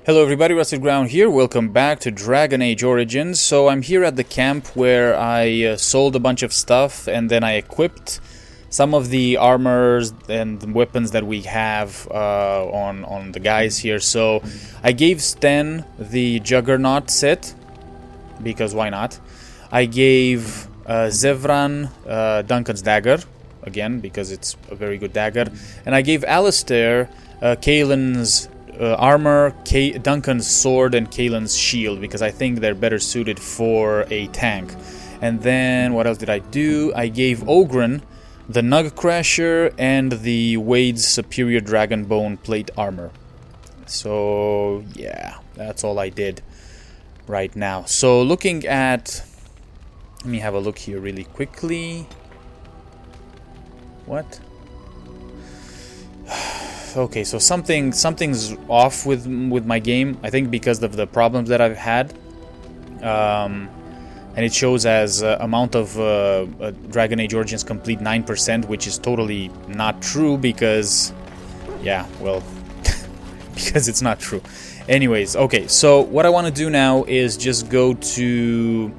Hello everybody, Rusted Ground here. Welcome back to Dragon Age Origins. So I'm here at the camp where I sold a bunch of stuff and then I equipped some of the armors and weapons that we have on the guys here. So I gave Sten the Juggernaut set, because why not? I gave Zevran Duncan's dagger, again, because it's a very good dagger. And I gave Alistair Kaelin's armor, Duncan's sword, and Kaelin's shield, because I think they're better suited for a tank. And then, what else did I do? I gave Ogren the Nug Crasher and the Wade's Superior Dragonbone plate armor. So, yeah, that's all I did right now. So, looking at... Let me have a look here really quickly. What? Okay, so something's off with my game. I think because of the problems that I've had, and it shows as amount of Dragon Age Origins complete 9%, which is totally not true because, yeah, well, because it's not true. Anyways, okay, so what I want to do now is just go to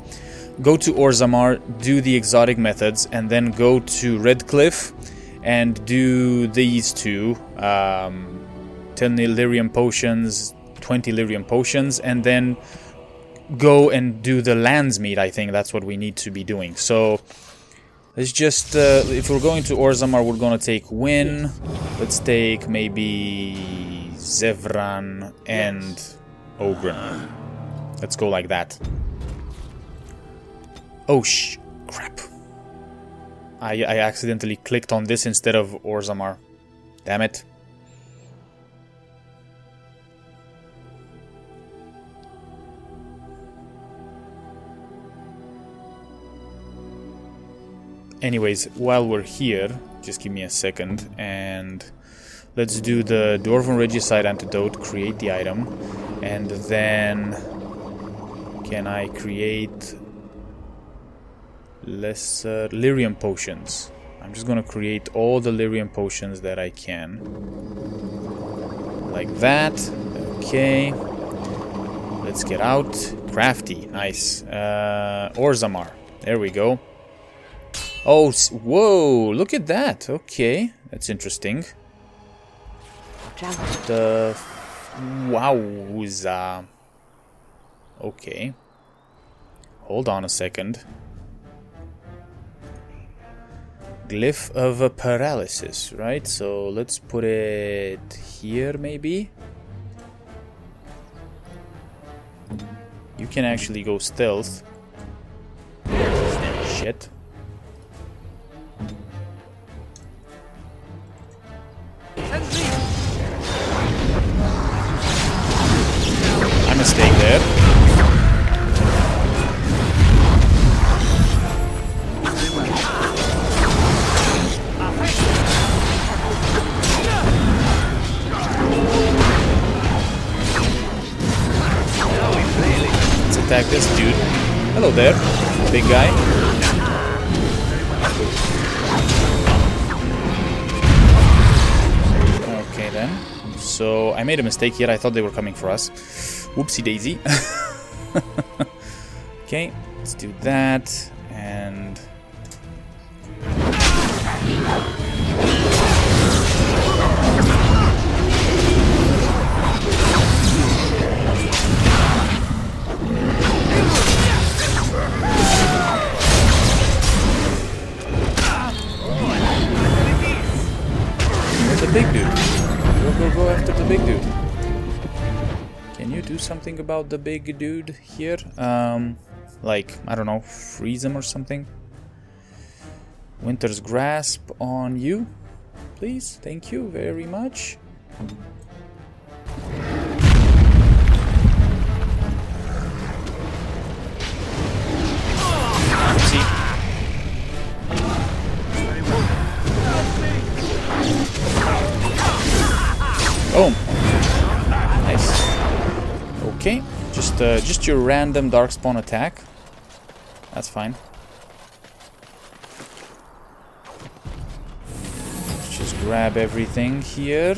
Orzammar, do the exotic methods, and then go to Redcliffe and do these two, 10 Illyrium potions, 20 Illyrium potions, and then go and do the Landsmeet. I think that's what we need to be doing. So let's just, if we're going to Orzammar, we're going to take Wynn. Let's take maybe Zevran and Ogren. Let's go like that. Oh, crap. I accidentally clicked on this instead of Orzammar. Damn it. Anyways, while we're here, just give me a second, and let's do the Dwarven Regicide Antidote, create the item, and then can I create lesser lyrium potions? I'm just gonna create all the lyrium potions that I can, like that. Okay, let's get out. Crafty, nice. Orzammar, there we go. Oh, whoa, look at that. Okay, that's interesting. The wowza. Okay, hold on a second. Glyph of paralysis, right? So let's put it here, maybe. You can actually go stealth. Shit. My mistake there. Attack this dude. Hello there, big guy. Okay then. So I made a mistake here. I thought they were coming for us. Whoopsie daisy. Okay, let's do that and. The big dude. Go after the big dude. Can you do something about the big dude here? Like, I don't know, freeze him or something? Winter's Grasp on you, please. Thank you very much. Oopsie. Oh, nice. Okay, just your random Darkspawn attack. That's fine. Let's just grab everything here.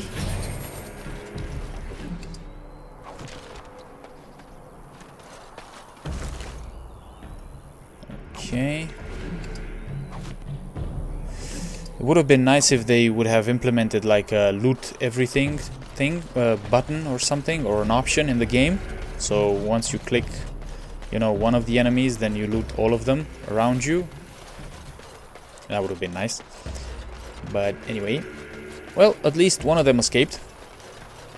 Okay. It would have been nice if they would have implemented like a loot everything thing, button or something, or an option in the game. So once you click, you know, one of the enemies, then you loot all of them around you. That would have been nice. But anyway, well, at least one of them escaped.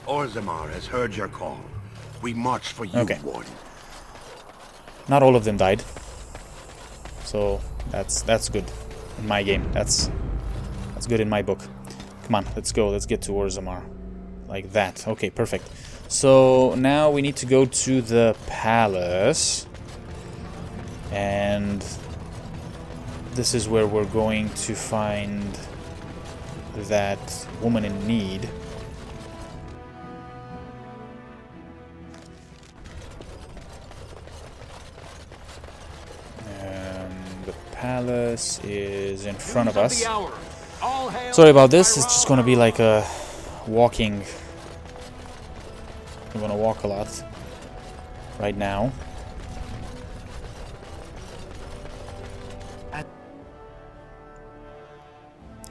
Orzammar has heard your call. We march for you, Okay. Warden. Not all of them died. So that's good in my game. That's good in my book. Come on, let's go. Let's get to Orzammar. Like that. Okay, perfect. So now we need to go to the palace. And this is where we're going to find that woman in need. The palace is in front of us. Sorry about this, it's just gonna be like a walking. I'm gonna walk a lot right now.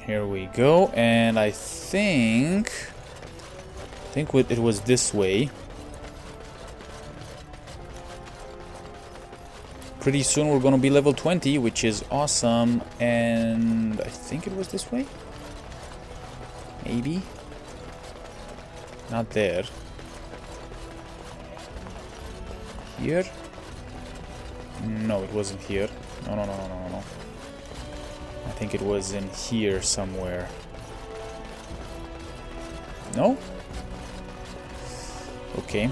Here we go, and I think it was this way. Pretty soon we're gonna be level 20, which is awesome, and I think it was this way? Maybe? Not there. Here? No, it wasn't here. No. I think it was in here somewhere. No? Okay.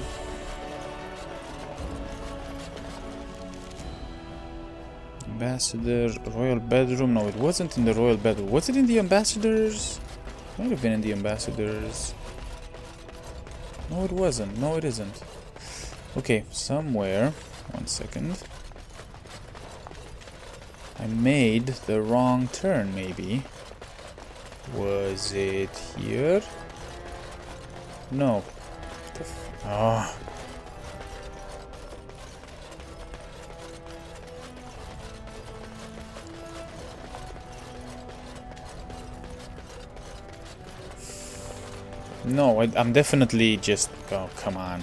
Ambassador, royal bedroom. No, it wasn't in the royal bedroom. Was it in the ambassadors? Might have been in the ambassadors. No, it wasn't. No, it isn't. Okay, somewhere. 1 second. I made the wrong turn, maybe. Was it here? No. Ah. No, I'm definitely just... Oh, come on.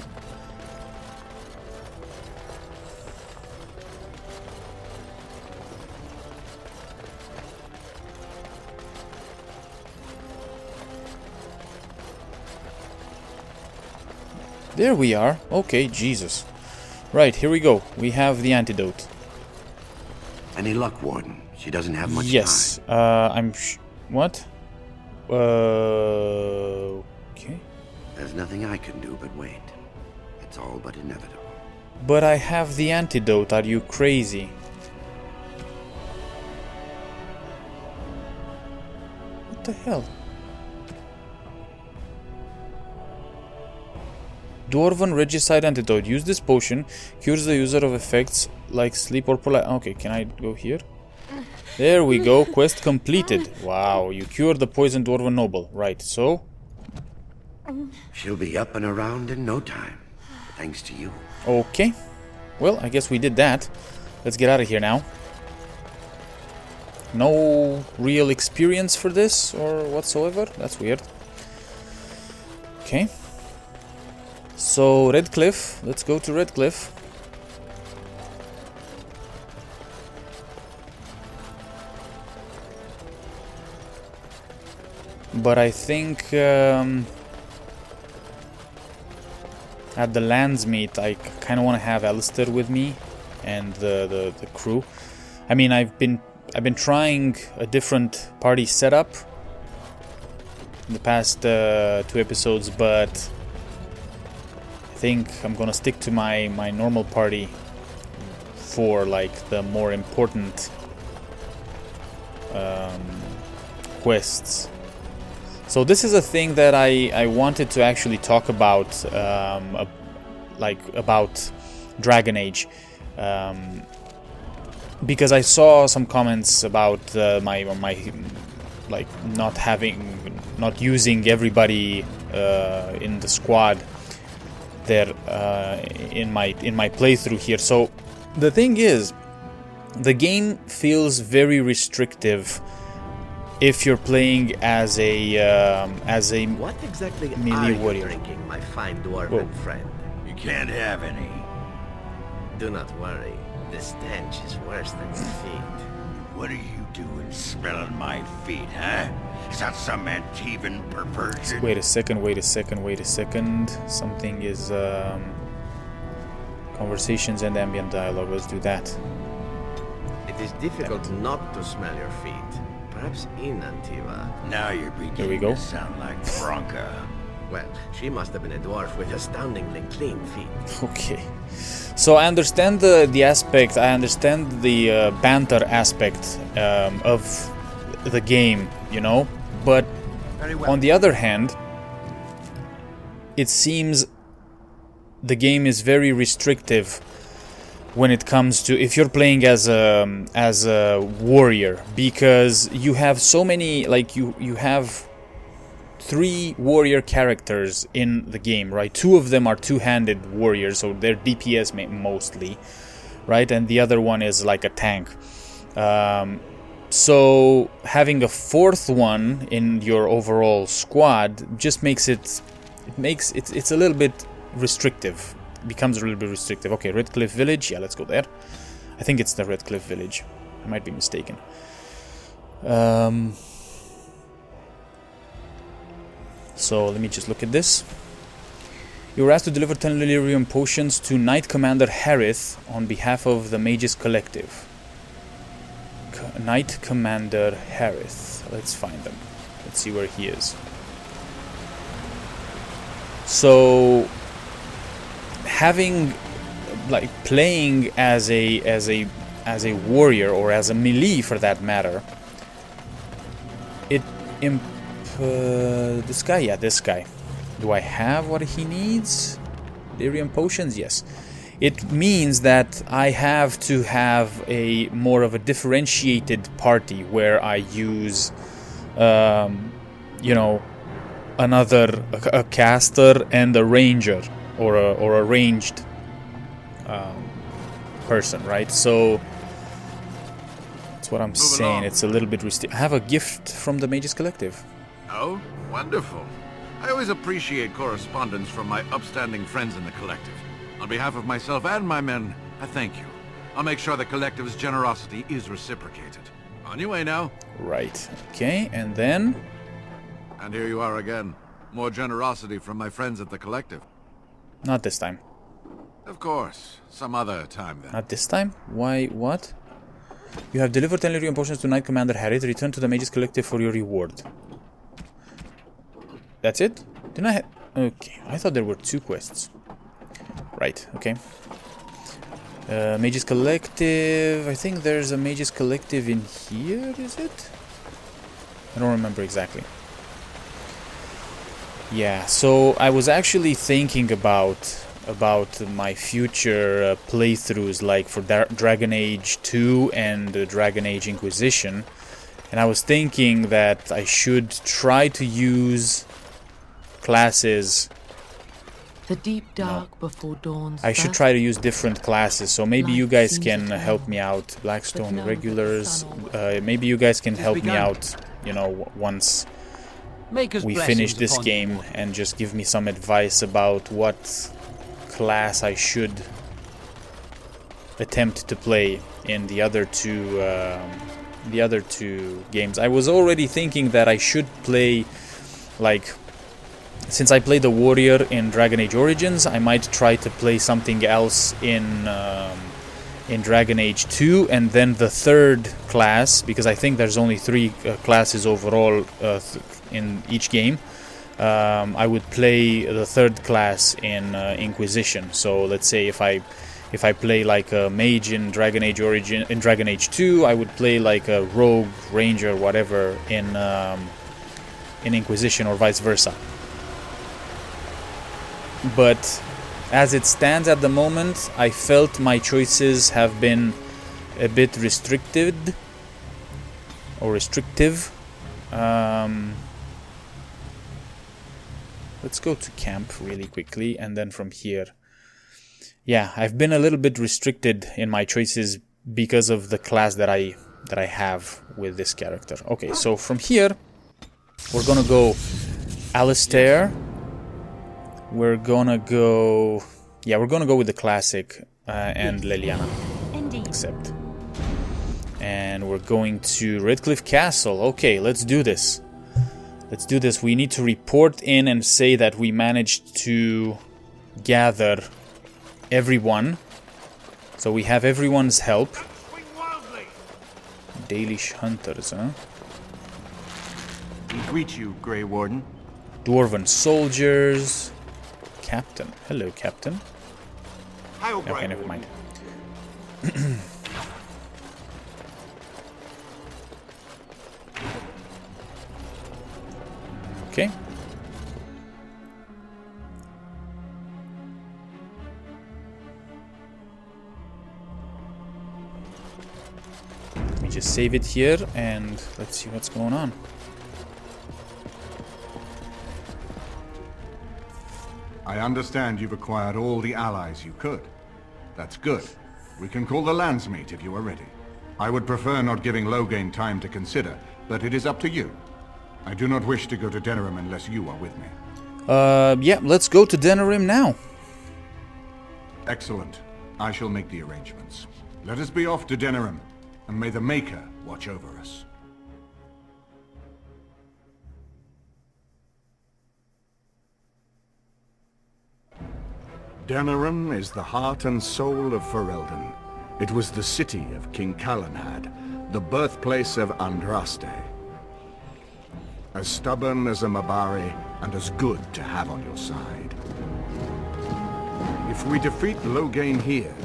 There we are. Okay, Jesus. Right, here we go. We have the antidote. Any luck, Warden? She doesn't have much time. Yes. What? Okay. There's nothing I can do but wait. It's all but inevitable. But I have the antidote. Are you crazy? What the hell? Dwarven Regicide Antidote. Use this potion. Cures the user of effects like sleep or paralysis. Okay, can I go here? There we go. Quest completed. Wow, you cured the poisoned Dwarven Noble. Right, so... She'll be up and around in no time. Thanks to you. Okay. Well, I guess we did that. Let's get out of here now. No real experience for this or whatsoever. That's weird. Okay. So, Redcliffe. Let's go to Redcliffe. But I think at the Landsmeet, I kind of want to have Alistair with me and the crew. I mean, I've been trying a different party setup in the past 2 episodes, but I think I'm gonna stick to my normal party for like the more important quests. So this is a thing that I wanted to actually talk about, like about Dragon Age, because I saw some comments about my like not using everybody in the squad there in my playthrough here. So the thing is, the game feels very restrictive if you're playing as a What exactly melee are you warrior. drinking, my fine dwarven friend? You can't have any. Do not worry. The stench is worse than your feet. What are you doing smelling my feet, huh? Is that some Antivan perversion? Wait a second. Something is conversations and ambient dialogue. Let's do that. It is difficult not to smell your feet. Perhaps in Antiva. Now you're There we beginning go. to sound like Bronca. Well, she must have been a dwarf with astoundingly clean feet. Okay. So I understand the aspect. I understand the banter aspect of the game, you know. But Very well. on the other hand, it seems the game is very restrictive when it comes to if you're playing as a warrior, because you have so many, like you have 3 warrior characters in the game, right? 2 of them are two-handed warriors, so they're DPS mostly, right? And the other one is like a tank. So having a 4th one in your overall squad just makes it's a little bit restrictive. It becomes a little bit restrictive. Okay, Redcliffe Village. Yeah, let's go there. I think it's the Redcliffe Village. I might be mistaken. So let me just look at this. You were asked to deliver 10 Delirium potions to Knight Commander Harith on behalf of the Mages Collective. Knight Commander Harith. Let's find him. Let's see where he is. So, having, like, playing as a warrior, or as a melee for that matter, it this guy. Do I have what he needs? Delirium potions, yes. It means that I have to have a more of a differentiated party where I use, you know, a caster and a ranger, or a ranged person, right? So that's what I'm saying. along. It's a little bit I have a gift from the Mages Collective. Oh, wonderful. I always appreciate correspondence from my upstanding friends in the collective. On behalf of myself and my men, I thank you. I'll make sure the collective's generosity is reciprocated. On your way now. Right. Okay, and then And here you are again. More generosity from my friends at the collective. not this time. Of course. Some other time then. Not this time? Why? What? You have delivered 10 Lyrium potions to Knight Commander Harith. Return to the Mages Collective for your reward. That's it? Didn't I okay, I thought there were 2 quests. Right, okay. Mages Collective. I think there's a Mages Collective in here, is it? I don't remember exactly. Yeah, so I was actually thinking about my future playthroughs, like for Dragon Age 2 and Dragon Age Inquisition, and I was thinking that I should try to use classes. The deep dark before dawn's I should first try to use different classes, so maybe you light guys seems can eternal, help me out. Blackstone but now regulars, the sun maybe you guys can help me begun. out, you know, once Maker's we blessings finish this upon game, you. and just give me some advice about what class I should attempt to play in the other two games. I was already thinking that I should play, like, since I played the warrior in Dragon Age Origins, I might try to play something else in Dragon Age 2, and then the third class, because I think there's only 3 classes overall in each game. I would play the third class in Inquisition. So let's say if I play like a mage in Dragon Age in Dragon Age 2, I would play like a rogue, ranger, whatever in Inquisition, or vice versa. But as it stands at the moment, I felt my choices have been a bit restricted or restrictive. Let's go to camp really quickly, and then from here. Yeah, I've been a little bit restricted in my choices because of the class that I have with this character. Okay, so from here we're gonna go Alistair. We're gonna go with the classic and Leliana. Indeed. Accept. And we're going to Redcliffe Castle. Okay, let's do this. Let's do this. We need to report in and say that we managed to gather everyone. So we have everyone's help. Dalish hunters, huh? We greet you, Grey Warden. Dwarven soldiers. Captain. Hello, Captain. Okay, never mind. Okay. Let me just save it here and let's see what's going on. I understand you've acquired all the allies you could. That's good. We can call the Landsmeet if you are ready. I would prefer not giving Loghain time to consider, but it is up to you. I do not wish to go to Denerim unless you are with me. Yeah, let's go to Denerim now. Excellent. I shall make the arrangements. Let us be off to Denerim, and may the Maker watch over us. Denerim is the heart and soul of Ferelden. It was the city of King Calenhad, the birthplace of Andraste. As stubborn as a Mabari, and as good to have on your side. If we defeat Loghain here,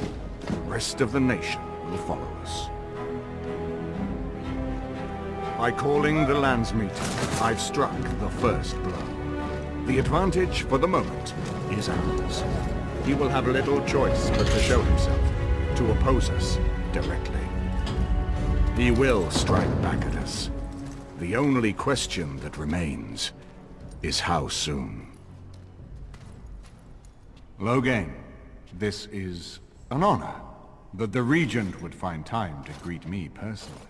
the rest of the nation will follow us. By calling the Landsmeet, I've struck the first blow. The advantage, for the moment, is ours. He will have little choice but to show himself, to oppose us directly. He will strike back at us. The only question that remains is how soon. Loghain, this is an honor, that the Regent would find time to greet me personally.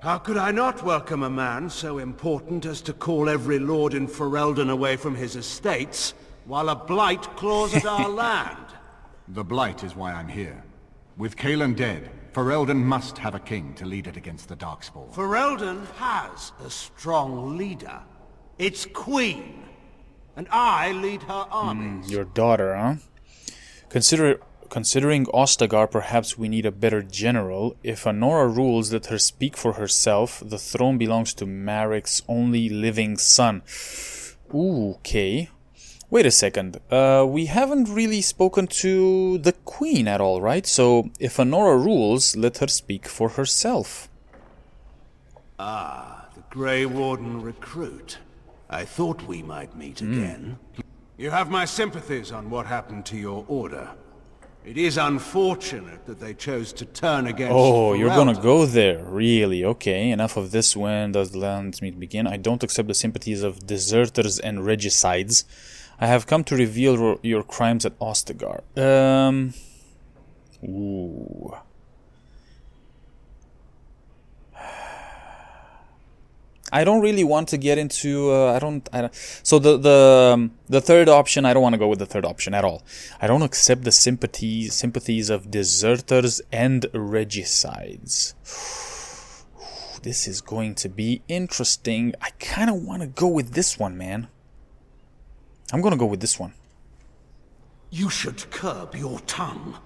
How could I not welcome a man so important as to call every lord in Ferelden away from his estates, while a Blight claws at our land? The Blight is why I'm here. With Cailan dead, Ferelden must have a king to lead it against the Darkspawn. Ferelden has a strong leader. Its queen. And I lead her armies. Your daughter, huh? Considering Ostagar, perhaps we need a better general. If Anora rules, let her speak for herself. The throne belongs to Marek's only living son. Ooh, okay. Wait a second. We haven't really spoken to the queen at all, right? So, if Anora rules, let her speak for herself. Ah, the Grey Warden recruit. I thought we might meet again. You have my sympathies on what happened to your order. It is unfortunate that they chose to turn against Oh, you're gonna Ferelden. go there, really? Okay, enough of this. When does the Landsmeet begin? I don't accept the sympathies of deserters and regicides. I have come to reveal your crimes at Ostagar. Ooh. I don't really want to get into. I don't. So the third option, I don't want to go with the third option at all. I don't accept the sympathies of deserters and regicides. This is going to be interesting. I kind of want to go with this one, man. I'm gonna go with this one. You should curb your tongue.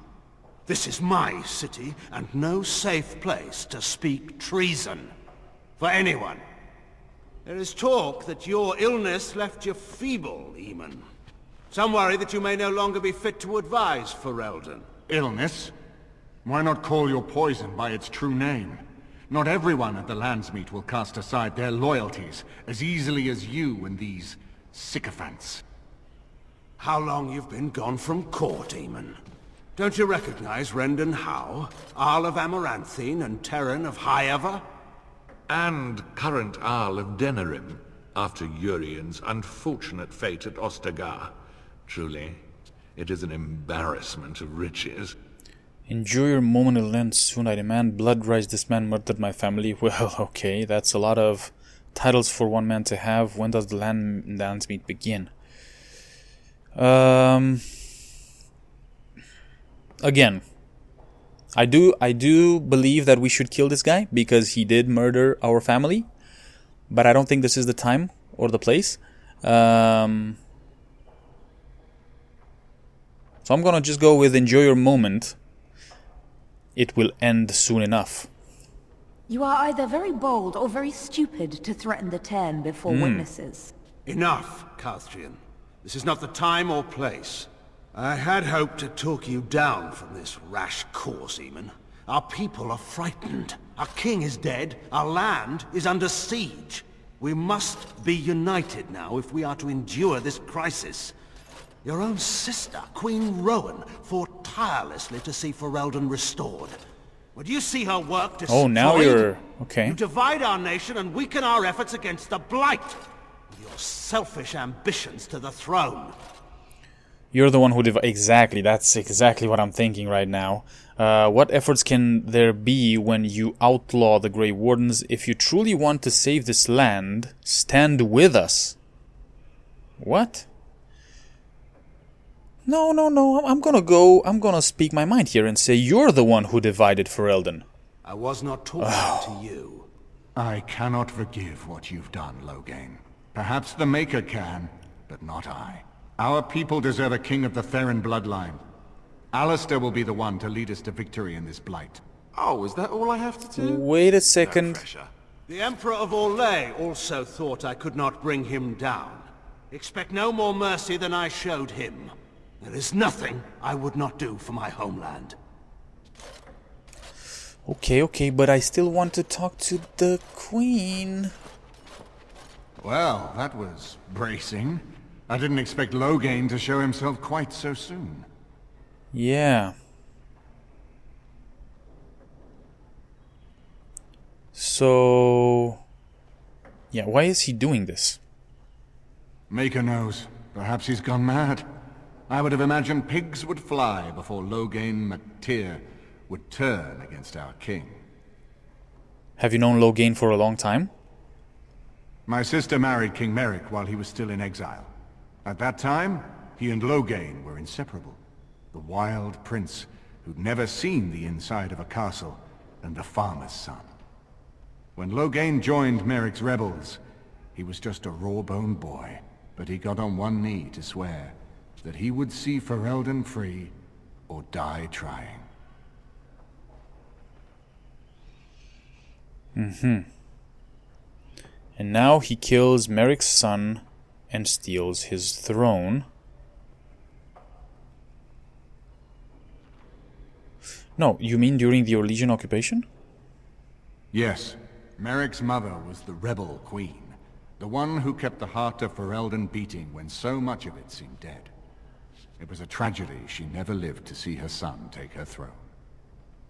This is my city, and no safe place to speak treason. For anyone. There is talk that your illness left you feeble, Eamon. Some worry that you may no longer be fit to advise Ferelden. Illness? Why not call your poison by its true name? Not everyone at the Landsmeet will cast aside their loyalties as easily as you and these sycophants. How long you've been gone from court, Eamon? Don't you recognize Rendon Howe, Arl of Amaranthine and Terran of Highever? And current Arl of Denerim, after Urien's unfortunate fate at Ostagar. Truly, it is an embarrassment of riches. Enjoy your moment will end soon, I demand. Blood rise, this man murdered my family. Well, okay, that's a lot of titles for one man to have. When does the Landsmeet begin? Again, I do believe that we should kill this guy because he did murder our family, but I don't think this is the time or the place. So I'm gonna just go with enjoy your moment. It will end soon enough. You are either very bold or very stupid to threaten the Tern before witnesses. Enough, Carthrian. This is not the time or place. I had hoped to talk you down from this rash course, Eamon. Our people are frightened. Our king is dead. Our land is under siege. We must be united now if we are to endure this crisis. Your own sister, Queen Rowan, fought tirelessly to see Ferelden restored. Would you see her work destroyed? Oh, now you're... okay. You divide our nation and weaken our efforts against the Blight, with your selfish ambitions to the throne. You're the one who exactly, that's exactly what I'm thinking right now. What efforts can there be when you outlaw the Grey Wardens? If you truly want to save this land, stand with us. What? No, I'm gonna speak my mind here and say you're the one who divided Ferelden. I was not talking to you. I cannot forgive what you've done, Loghain. Perhaps the Maker can, but not I. Our people deserve a king of the Theron bloodline. Alistair will be the one to lead us to victory in this Blight. Oh, is that all I have to do? Wait a second. The Emperor of Orlais also thought I could not bring him down. Expect no more mercy than I showed him. There is nothing I would not do for my homeland. Okay, but I still want to talk to the Queen. Well, that was bracing. I didn't expect Loghain to show himself quite so soon. Yeah. So... yeah, why is he doing this? Maker knows. Perhaps he's gone mad. I would have imagined pigs would fly before Loghain MacTyr would turn against our king. Have you known Loghain for a long time? My sister married King Merrick while he was still in exile. At that time, he and Loghain were inseparable. The wild prince who'd never seen the inside of a castle and the farmer's son. When Loghain joined Merrick's rebels, he was just a raw-boned boy, but he got on one knee to swear that he would see Ferelden free or die trying. And now he kills Merrick's son and steals his throne. No, you mean during the Orlesian occupation? Yes. Merrick's mother was the rebel queen, the one who kept the heart of Ferelden beating when so much of it seemed dead. It was a tragedy she never lived to see her son take her throne.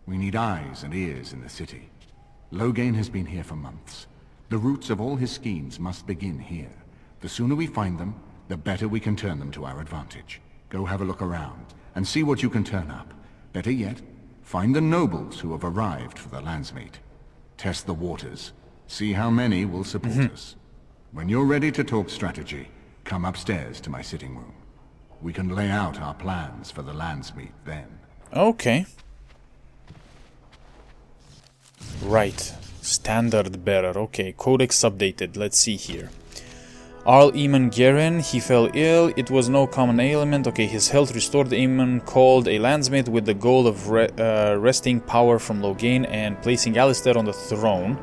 We need eyes and ears in the city. Loghain has been here for months. The roots of all his schemes must begin here. The sooner we find them, the better we can turn them to our advantage. Go have a look around, and see what you can turn up. Better yet, find the nobles who have arrived for the Landsmeet. Test the waters. See how many will support us. When you're ready to talk strategy, come upstairs to my sitting room. We can lay out our plans for the Landsmeet then. Okay. Right. Standard bearer. Okay, codex updated. Let's see here. Arl Eamon Garen, he fell ill. It was no common ailment. Okay, his health restored. Eamon called a Landsmeet with the goal of wresting power from Loghain and placing Alistair on the throne.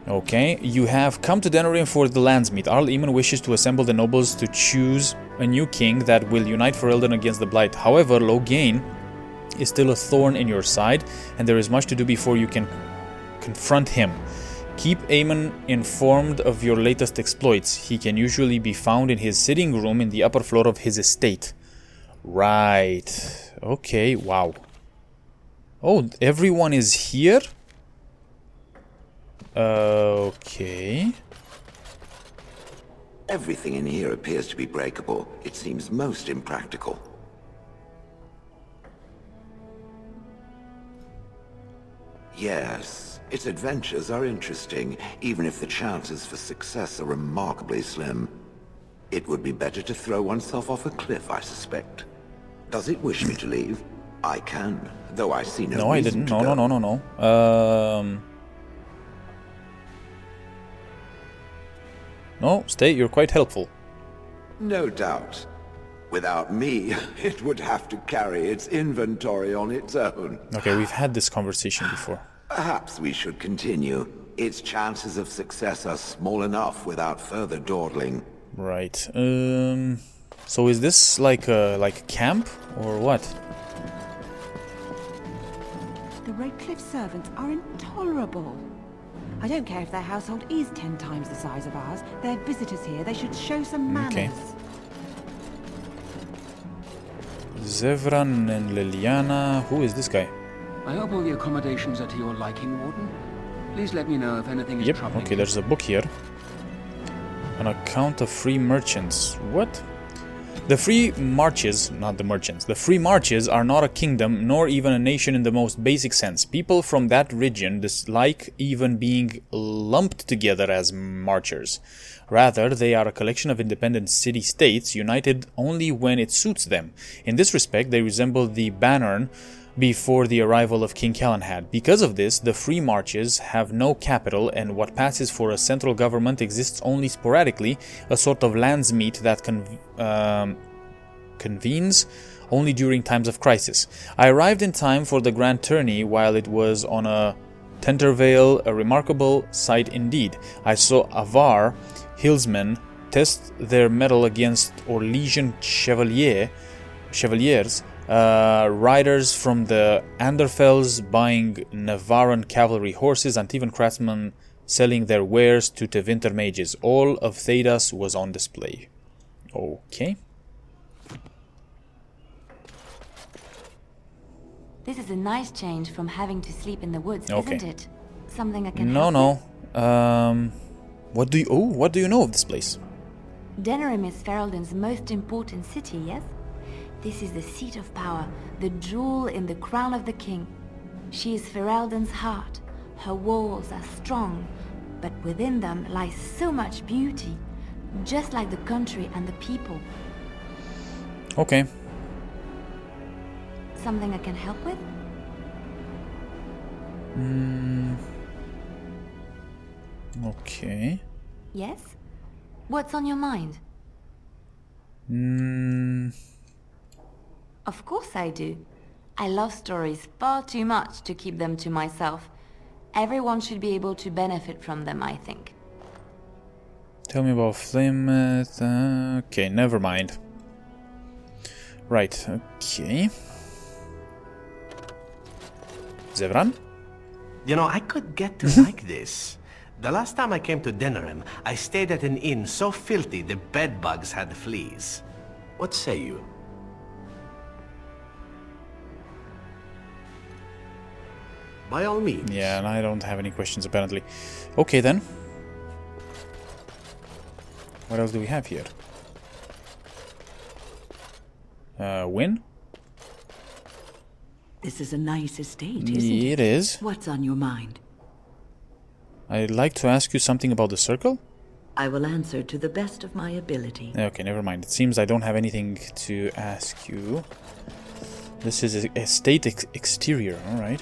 Okay, you have come to Denerim for the Landsmeet. Arl Eamon wishes to assemble the nobles to choose a new king that will unite Ferelden against the Blight. However, Loghain is still a thorn in your side, and there is much to do before you can confront him. Keep Eamon informed of your latest exploits. He can usually be found in his sitting room in the upper floor of his estate. Right. Okay, wow. Oh, everyone is here? Okay. Everything in here appears to be breakable. It seems most impractical. Yes, its adventures are interesting, even if the chances for success are remarkably slim. It would be better to throw oneself off a cliff, I suspect. Does it wish me to leave? I can, though I see no No, I reason didn't. to No, go. no. No, stay. You're quite helpful. No doubt. Without me, it would have to carry its inventory on its own. Okay, we've had this conversation before. Perhaps we should continue. Its chances of success are small enough without further dawdling. Right. So is this like a camp or what? The Red Cliff servants are intolerable. I don't care if their household is 10 times the size of ours. They're visitors here. They should show some manners. Okay. Zevran and Liliana. Who is this guy? I hope all the accommodations are to your liking, Warden. Please let me know if anything is troubling. Okay, there's a book here. An account of free merchants. What? The free marches, not the merchants, the free marches are not a kingdom nor even a nation in the most basic sense. People from that region dislike even being lumped together as marchers. Rather, they are a collection of independent city-states united only when it suits them. In this respect, they resemble the Bannern before the arrival of King Calanhad. Because of this, the free marches have no capital, and what passes for a central government exists only sporadically, a sort of Landsmeet that convenes only during times of crisis. I arrived in time for the grand tourney while it was on a Tentervale, a remarkable sight indeed. I saw Avar hillsmen test their mettle against Orlesian chevaliers, riders from the Anderfells buying Navaran cavalry horses, and even craftsmen selling their wares to Tevinter mages. All of Thedas was on display. Okay. This is a nice change from having to sleep in the woods, Okay. isn't it? Something I can No, help with? no. What do you know of this place? Denerim is Ferelden's most important city, yes? This is the seat of power, the jewel in the crown of the king. She is Ferelden's heart. Her walls are strong, but within them lies so much beauty, just like the country and the people. Okay. Something I can help with? Okay. Yes? What's on your mind? Of course I do. I love stories far too much to keep them to myself. Everyone should be able to benefit from them, I think. Tell me about Flameth. Okay, never mind. Right, okay. Zevran? You know, I could get to like this. The last time I came to Denerim, I stayed at an inn so filthy the bedbugs had fleas. What say you? By all means. Yeah, and I don't have any questions apparently. Okay then. What else do we have here? Win? This is a nice estate, isn't it? It is. What's on your mind? I'd like to ask you something about the circle. I will answer to the best of my ability. Okay, never mind. It seems I don't have anything to ask you. This is estate exterior, alright.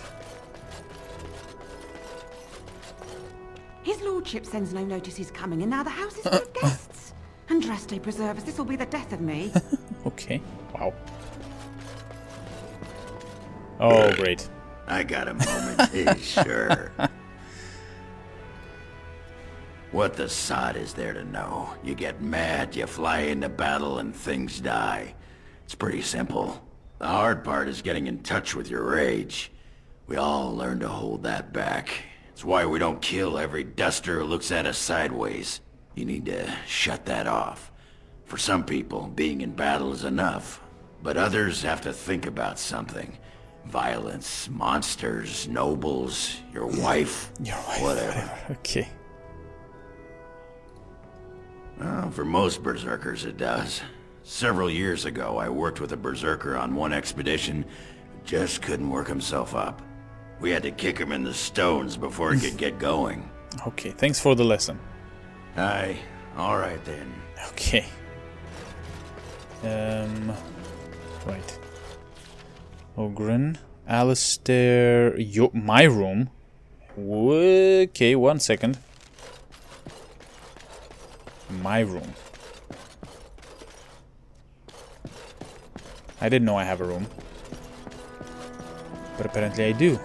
His lordship sends no notice he's coming, and now the house is full of guests. Andraste preserve us, this will be the death of me. Okay, wow. Oh, great. I got a moment, sure. What the sod is there to know? You get mad, you fly into battle, and things die. It's pretty simple. The hard part is getting in touch with your rage. We all learn to hold that back. It's why we don't kill every duster who looks at us sideways. You need to shut that off. For some people, being in battle is enough. But others have to think about something. Violence, monsters, nobles, your wife, whatever. Okay. Well, for most berserkers it does. Several years ago, I worked with a berserker on one expedition who just couldn't work himself up. We had to kick him in the stones before he could get going. Okay, thanks for the lesson. Aye, alright then. Okay. Right. Ogren, Alistair, my room. Okay, 1 second. My room. I didn't know I have a room. But apparently I do.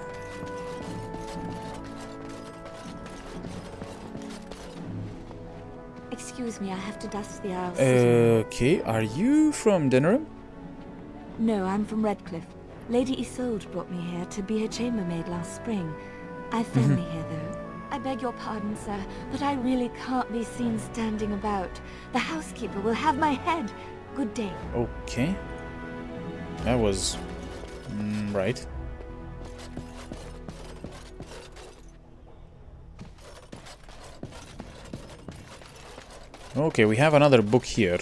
Excuse me, I have to dust the aisles. Okay, are you from Denerim? No, I'm from Redcliffe. Lady Isolde brought me here to be her chambermaid last spring. I family here, though. I beg your pardon, sir, but I really can't be seen standing about. The housekeeper will have my head. Good day. Okay. That was... right. Okay, we have another book here.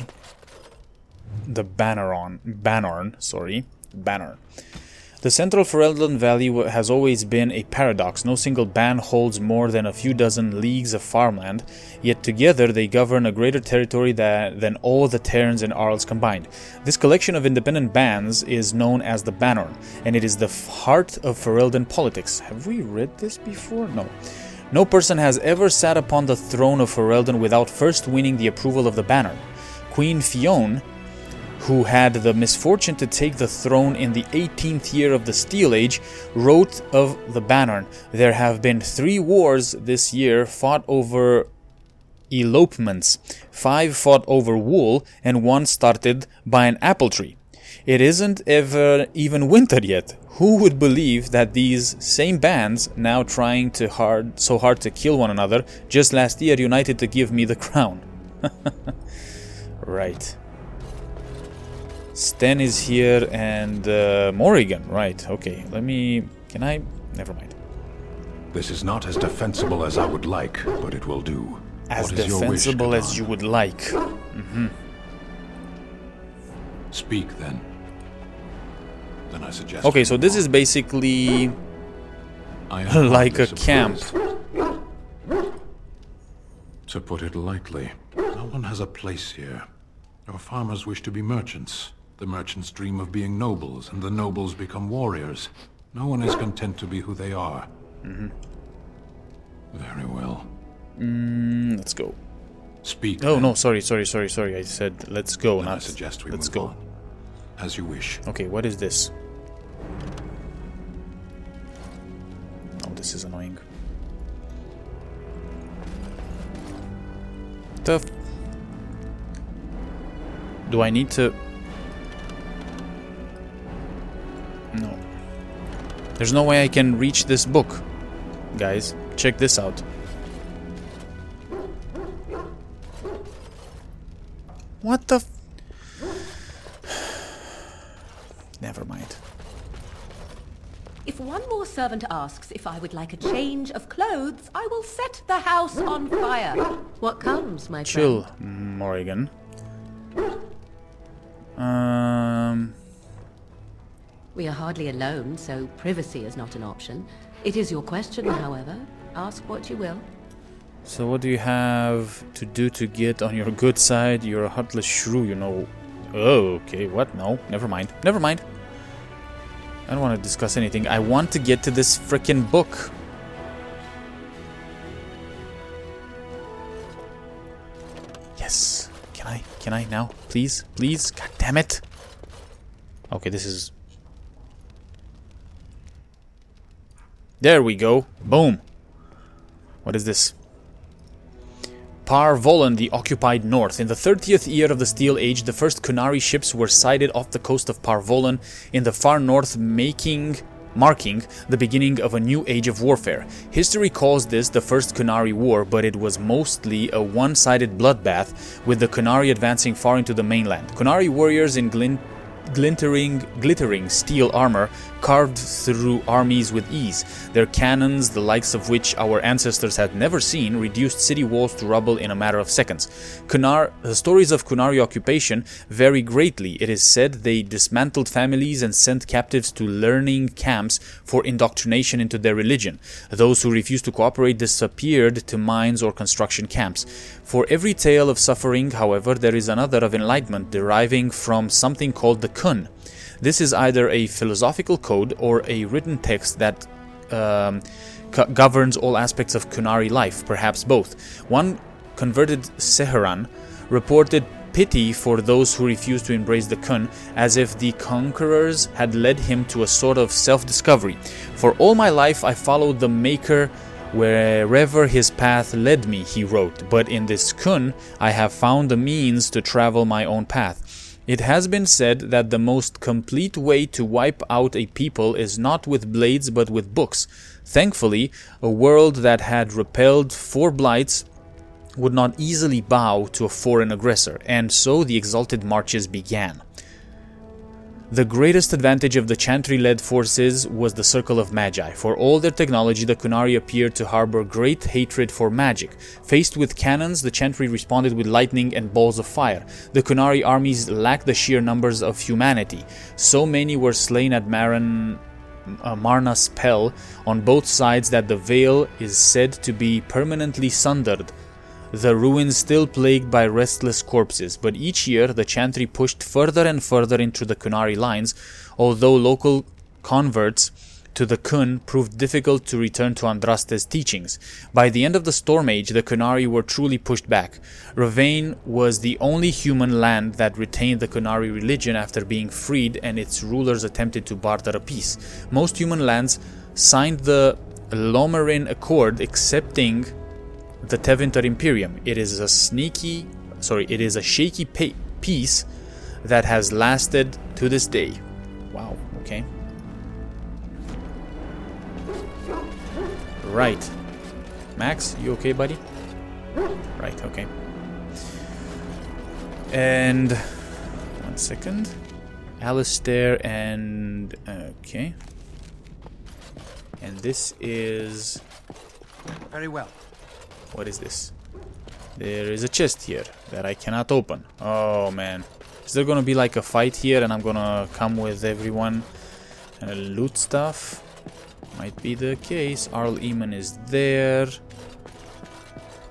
The Banner. The central Ferelden Valley has always been a paradox. No single band holds more than a few dozen leagues of farmland, yet together they govern a greater territory than all the Terns and Arls combined. This collection of independent bands is known as the Banner, and it is the heart of Ferelden politics. Have we read this before? No. No person has ever sat upon the throne of Ferelden without first winning the approval of the Banner. Queen Fionn, who had the misfortune to take the throne in the 18th year of the Steel Age, wrote of the Banner, "There have been 3 wars this year fought over elopements, 5 fought over wool, and 1 started by an apple tree. It isn't ever even winter yet. Who would believe that these same bands, now trying so hard to kill one another, just last year united to give me the crown?" Right. Sten is here and Morrigan, right, okay. Can I? Never mind. This is not as defensible as I would like, but it will do. As defensible as you would like. Speak, then. Then I suggest... Okay, so this is basically like a camp. To put it lightly, no one has a place here. Our farmers wish to be merchants. The merchants dream of being nobles, and the nobles become warriors. No one is content to be who they are. Very well. Let's go. Speak. Oh, then. no, sorry. I said let's go, Then not I suggest we let's move go. on. As you wish. Okay, what is this? Oh, this is annoying. Do I need to... No. There's no way I can reach this book. Guys, check this out. What the... Never mind. If one more servant asks if I would like a change of clothes, I will set the house on fire. What comes, my Chill, friend? Morrigan. We are hardly alone, so privacy is not an option. It is your question, however. Ask what you will. So what do you have to do to get on your good side? You're a heartless shrew, you know. Oh, okay, what? No, never mind. Never mind. I don't want to discuss anything. I want to get to this frickin' book. Yes. Can I now? Please? Please? God damn it. Okay, this is... There we go. Boom. What is this? Parvolan, the occupied north. In the 30th year of the Steel Age, the first Kunari ships were sighted off the coast of Parvolan in the far north, marking the beginning of a new age of warfare. History calls this the First Kunari War, but it was mostly a one-sided bloodbath, with the Kunari advancing far into the mainland. Kunari warriors in glittering steel armor carved through armies with ease. Their cannons, the likes of which our ancestors had never seen, reduced city walls to rubble in a matter of seconds. The stories of Qunari occupation vary greatly. It is said they dismantled families and sent captives to learning camps for indoctrination into their religion. Those who refused to cooperate disappeared to mines or construction camps. For every tale of suffering, however, there is another of enlightenment deriving from something called the Kun. This is either a philosophical code or a written text that governs all aspects of Qunari life, perhaps both. One converted Zevran reported pity for those who refused to embrace the Kun, as if the conquerors had led him to a sort of self-discovery. For all my life I followed the Maker wherever his path led me, he wrote, but in this Kun I have found the means to travel my own path. It has been said that the most complete way to wipe out a people is not with blades but with books. Thankfully, a world that had repelled 4 blights would not easily bow to a foreign aggressor, and so the exalted marches began. The greatest advantage of the Chantry-led forces was the Circle of Magi. For all their technology, the Qunari appeared to harbor great hatred for magic. Faced with cannons, the Chantry responded with lightning and balls of fire. The Qunari armies lacked the sheer numbers of humanity. So many were slain at Marna's Pell on both sides that the Vale is said to be permanently sundered. The ruins still plagued by restless corpses, but each year the Chantry pushed further and further into the Qunari lines, although local converts to the Kun proved difficult to return to Andraste's teachings. By the end of the Storm Age, the Qunari were truly pushed back. Loghain was the only human land that retained the Qunari religion after being freed, and its rulers attempted to barter a peace. Most human lands signed the Lomarin Accord, accepting the Tevinter Imperium. It is a shaky peace that has lasted to this day. Wow, okay. Right. Max, you okay, buddy? Right, okay. And 1 second. Alistair and okay. And this is very well. What is this? There is a chest here that I cannot open. Oh man. Is there gonna be like a fight here and I'm gonna come with everyone and loot stuff? Might be the case. Arl Eamon is there.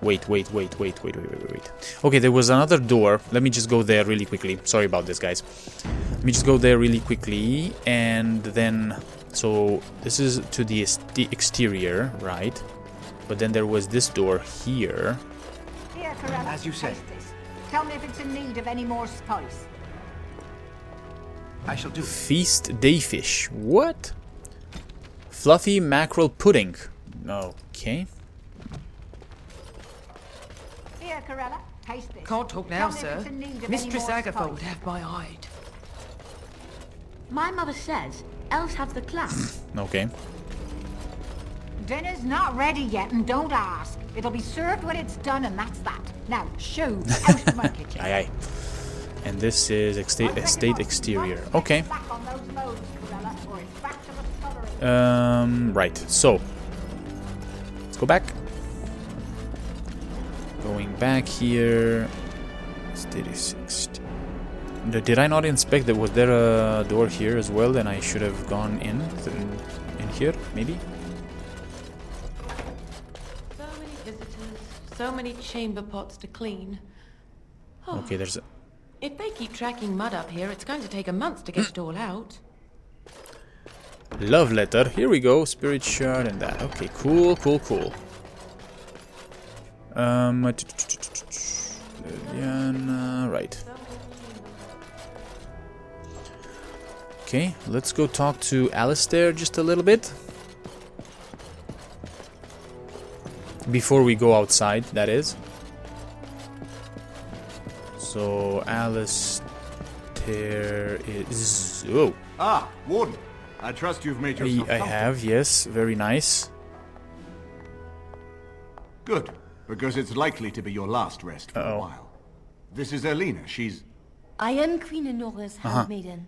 Wait. Okay, there was another door. Let me just go there really quickly. Sorry about this, guys. Let me just go there really quickly and then... So, this is to the exterior, right? But then there was this door here. Here, Ferelden, as you said. Tell me if it's in need of any more spice. I shall do. Feast dayfish. What? Fluffy mackerel pudding. Okay. Here, Corella, taste this. Can't talk now, sir. Mistress Agatha would have my hide. My mother says elves have the class. Okay. Dinner's not ready yet, and don't ask. It'll be served when it's done, and that's that. Now, shoo, out of my kitchen. Aye. And this is estate exterior. Okay. Right. So, let's go back. Going back here. Did I not inspect that? Was there a door here as well? Then I should have gone in here, maybe. So many chamber pots to clean. Oh. Okay, there's a... If they keep tracking mud up here, it's going to take a month to get it all out. Love letter. Here we go. Spirit shard and that. Okay, cool. Right. Okay, let's go talk to Alistair just a little bit. Before we go outside, that is. So, Alistair is... Oh! Ah, Warden! I trust you've made yourself I have, yes. Very nice. Good, because it's likely to be your last rest for a while. This is Elena, she's... I am Queen Enora's handmaiden.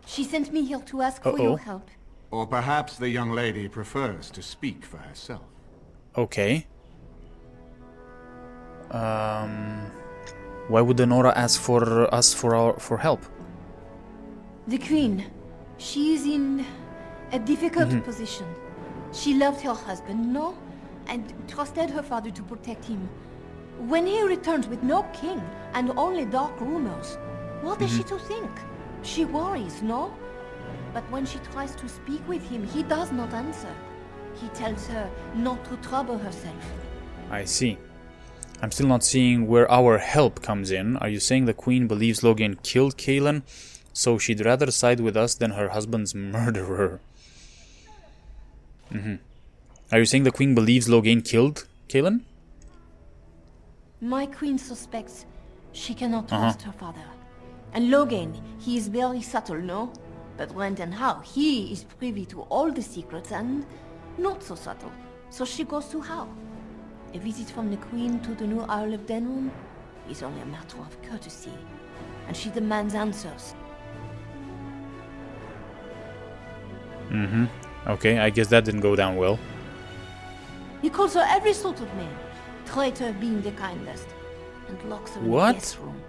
She sent me here to ask for your help. Or perhaps the young lady prefers to speak for herself. Okay. Why would Honora ask for us for help? The Queen, she is in a difficult position. She loved her husband, no? And trusted her father to protect him. When he returns with no king and only dark rumors, what is she to think? She worries, no? But when she tries to speak with him, he does not answer. He tells her not to trouble herself. I see. I'm still not seeing where our help comes in. Are you saying the Queen believes Loghain killed Cailan, so she'd rather side with us than her husband's murderer? Are you saying the Queen believes Loghain killed Cailan? My Queen suspects she cannot trust her father. And Loghain, he is very subtle, no? But when and how, he is privy to all the secrets and not so subtle. So she goes to how? A visit from the Queen to the new Isle of Denerim is only a matter of courtesy. And she demands answers. Okay, I guess that didn't go down well. He calls her every sort of name, traitor being the kindest, and locks her in the guest room.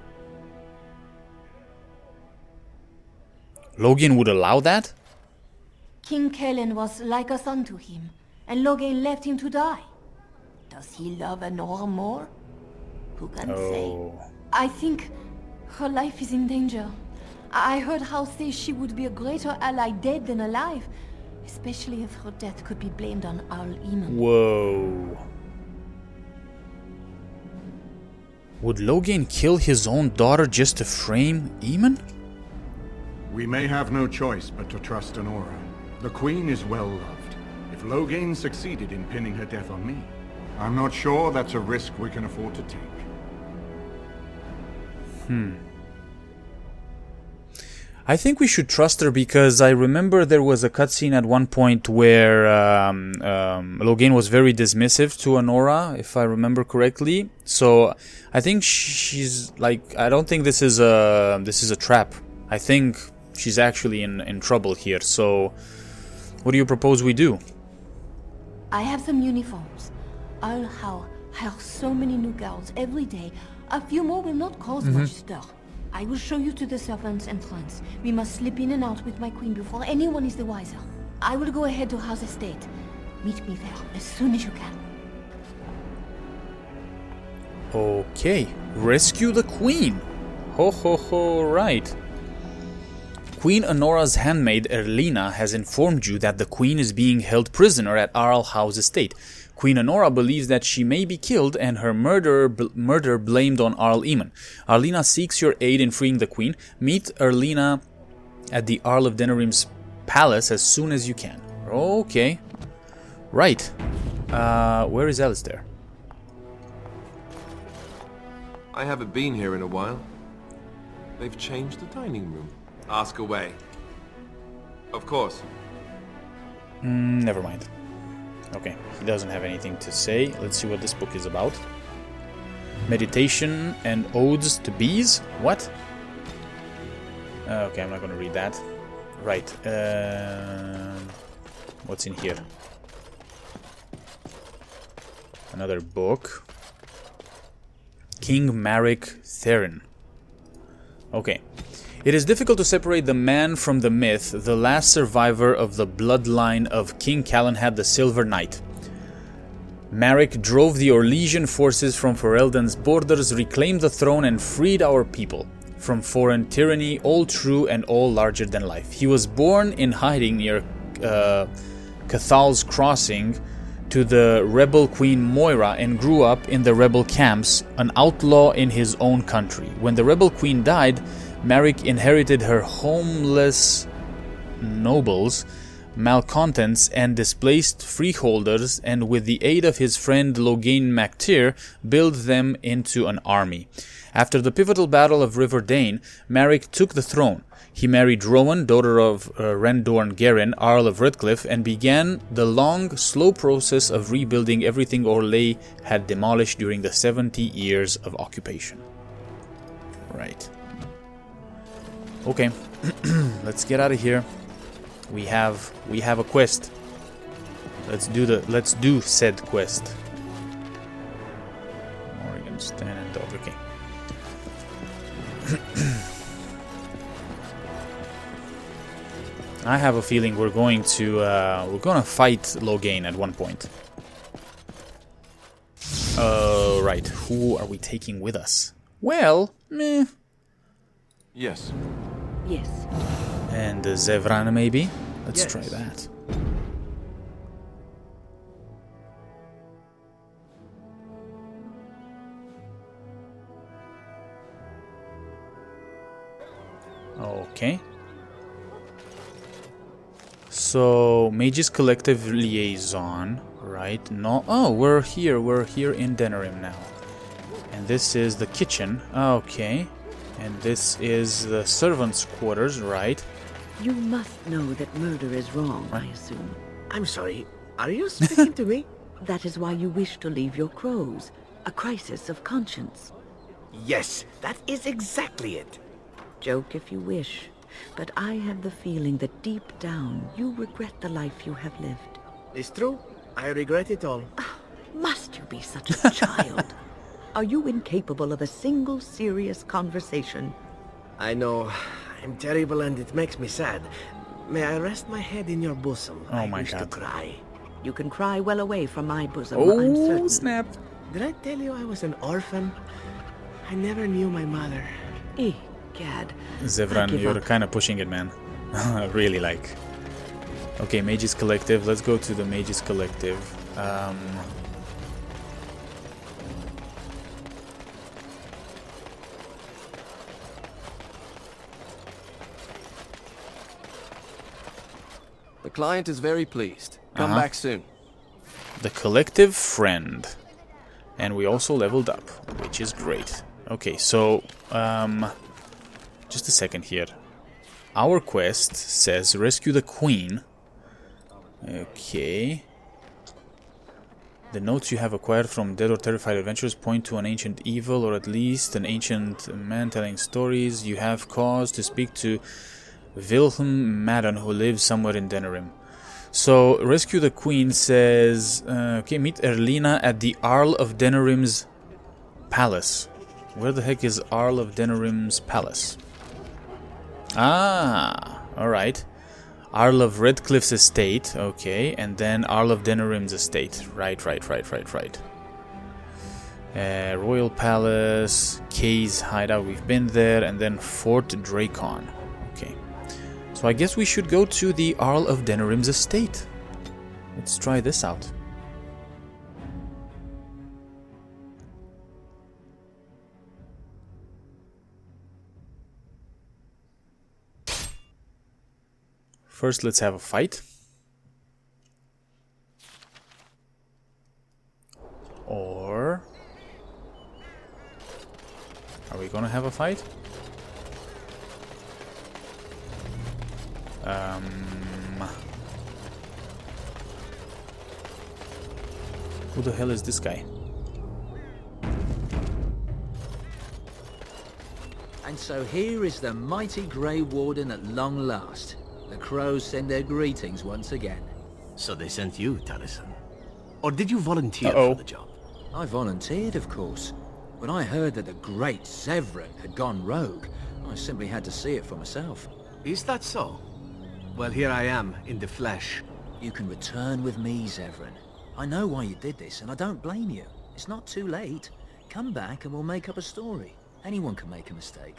Loghain would allow that? King Cailan was like a son to him, and Loghain left him to die. Does he love Honora more? Who can say? I think her life is in danger. I heard House say she would be a greater ally dead than alive, especially if her death could be blamed on Archdemon. Whoa. Would Loghain kill his own daughter just to frame Eamon? We may have no choice but to trust Honora. The Queen is well loved. If Loghain succeeded in pinning her death on me, I'm not sure that's a risk we can afford to take. I think we should trust her because I remember there was a cutscene at one point where Loghain was very dismissive to Honora, if I remember correctly. So I think she's like, I don't think this is a trap. I think she's actually in trouble here. So what do you propose we do? I have some uniforms. I'll hire so many new girls every day. A few more will not cause much stir. I will show you to the servants' entrance. We must slip in and out with my Queen before anyone is the wiser. I will go ahead to House Estate. Meet me there as soon as you can. Okay, rescue the Queen. Ho ho ho, right. Queen Honora's handmaid Erlina has informed you that the Queen is being held prisoner at Arl House Estate. Queen Honora believes that she may be killed and her murder blamed on Archdemon. Erlina seeks your aid in freeing the Queen. Meet Erlina at the Arl of Denerim's palace as soon as you can. Okay. Right. Where is Alistair? I haven't been here in a while. They've changed the dining room. Ask away. Of course. Never mind. Okay, he doesn't have anything to say. Let's see what this book is about. Meditation and Odes to Bees? What? Okay, I'm not going to read that. Right. What's in here? Another book. King Maric Therin. Okay. It is difficult to separate the man from the myth. The last survivor of the bloodline of King Calenhad the Silver Knight. Maric drove the Orlesian forces from Ferelden's borders, reclaimed the throne and freed our people from foreign tyranny, all true and all larger than life. He was born in hiding near Cathal's Crossing to the rebel queen Moira and grew up in the rebel camps, an outlaw in his own country. When the rebel queen died, Maric inherited her homeless nobles, malcontents and displaced freeholders, and with the aid of his friend Loghain MacTyr, built them into an army. After the pivotal battle of River Dane, Maric took the throne. He married Rowan, daughter of Rendorn Garin, Arl of Redcliffe, and began the long, slow process of rebuilding everything Orlais had demolished during the 70 years of occupation. Right. Okay, let's get out of here. We have a quest. Let's do said quest. Morgan, Stan, and Dog. Okay. I have a feeling we're gonna fight Loghain at one point. Right. Who are we taking with us? Well, meh. Yes. Yes. And Zevran, maybe? Let's Yes. try that. Okay. So, Mage's Collective Liaison, right? No. Oh, we're here in Denerim now. And this is the kitchen. Okay. And this is the servants' quarters, right? You must know that murder is wrong, I assume. I'm sorry, are you speaking to me? That is why you wish to leave your crows. A crisis of conscience. Yes, that is exactly it. Joke if you wish, but I have the feeling that deep down you regret the life you have lived. It's true. I regret it all. Must you be such a child? Are you incapable of a single serious conversation? I know. I'm terrible and it makes me sad. May I rest my head in your bosom? Oh I my wish God. to cry. You can cry well away from my bosom, Oh, I'm certain. snap. Did I tell you I was an orphan? I never knew my mother. Gad. Zevran, you're kind of pushing it, man. Really, like. Okay, Mage's Collective. Let's go to the Mage's Collective. The client is very pleased. Come back soon. The Collective Friend. And we also leveled up, which is great. Okay, so, just a second here. Our quest says rescue the Queen. Okay. The notes you have acquired from dead or terrified adventurers point to an ancient evil, or at least an ancient man telling stories. You have cause to speak to Wilhelm Madden, who lives somewhere in Denerim. So, rescue the Queen says, okay, meet Erlina at the Arl of Denerim's palace. Where the heck is Arl of Denerim's palace? Ah, alright. Arl of Redcliffe's estate, okay, and then Arl of Denerim's estate. Right. Royal Palace, Kay's hideout, we've been there, and then Fort Dracon. Okay. So I guess we should go to the Arl of Denerim's estate. Let's try this out. First, let's have a fight. Or... are we gonna have a fight? Who the hell is this guy? And so here is the mighty Grey Warden at long last. The crows send their greetings once again. So they sent you, Taliesin. Or did you volunteer for the job? I volunteered, of course. When I heard that the great Zevran had gone rogue, I simply had to see it for myself. Is that so? Well, here I am, in the flesh. You can return with me, Zevran. I know why you did this, and I don't blame you. It's not too late. Come back and we'll make up a story. Anyone can make a mistake.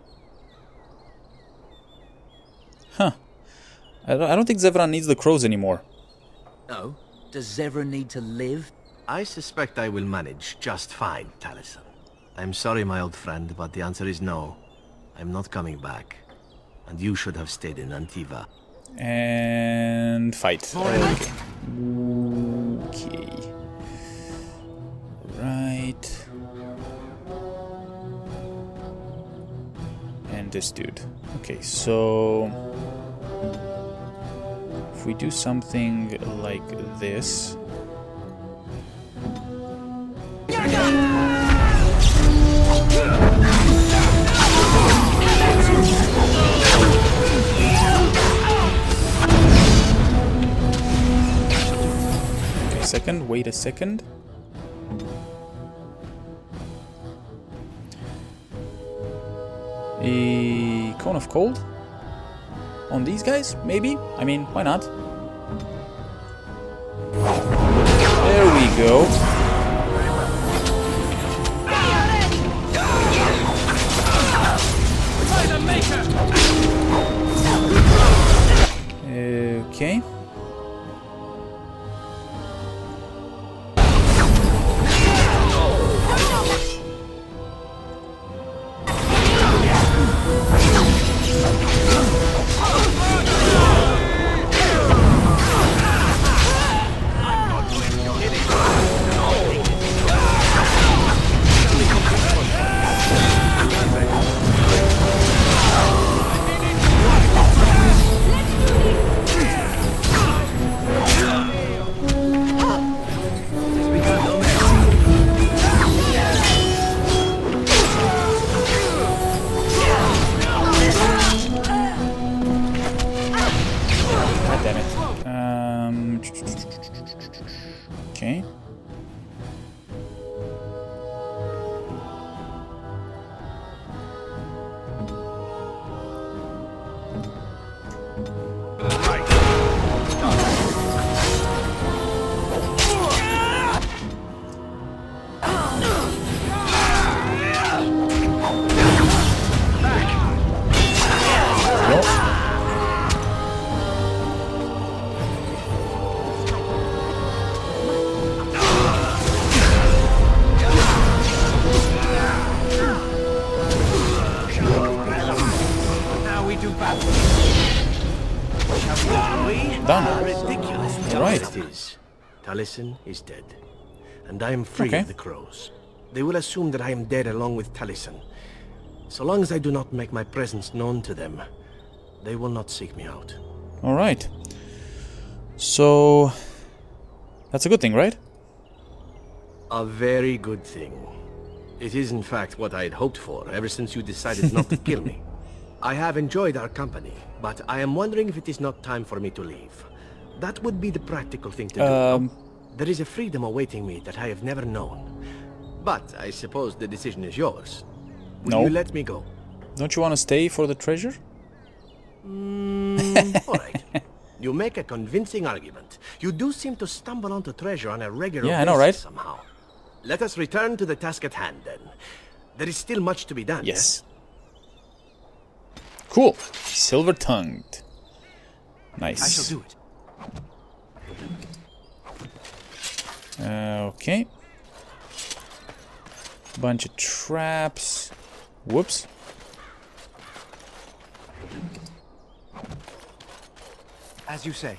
Huh. I don't think Zevran needs the crows anymore. Oh? Does Zevran need to live? I suspect I will manage just fine, Taliesin. I'm sorry, my old friend, but the answer is no. I'm not coming back. And you should have stayed in Antiva. And fight. Okay. Right. And this dude. Okay, so if we do something like this. second, wait a second. A cone of cold? On these guys, maybe? I mean, why not? There we go. Okay. Okay. Done. Ridiculous. Right. It is. Taliesin is dead, and I am free of the crows. They will assume that I am dead along with Taliesin. So long as I do not make my presence known to them, they will not seek me out. All right. So that's a good thing, right? A very good thing. It is in fact what I had hoped for ever since you decided not to kill me. I have enjoyed our company, but I am wondering if it is not time for me to leave. That would be the practical thing to do. There is a freedom awaiting me that I have never known. But I suppose the decision is yours. Will you let me go? Don't you want to stay for the treasure? Alright. You make a convincing argument. You do seem to stumble onto treasure on a regular basis I know, right? somehow. Let us return to the task at hand then. There is still much to be done. Yes. Cool. Silver-tongued. Nice. I shall do it. Okay. Bunch of traps. Whoops. As you say.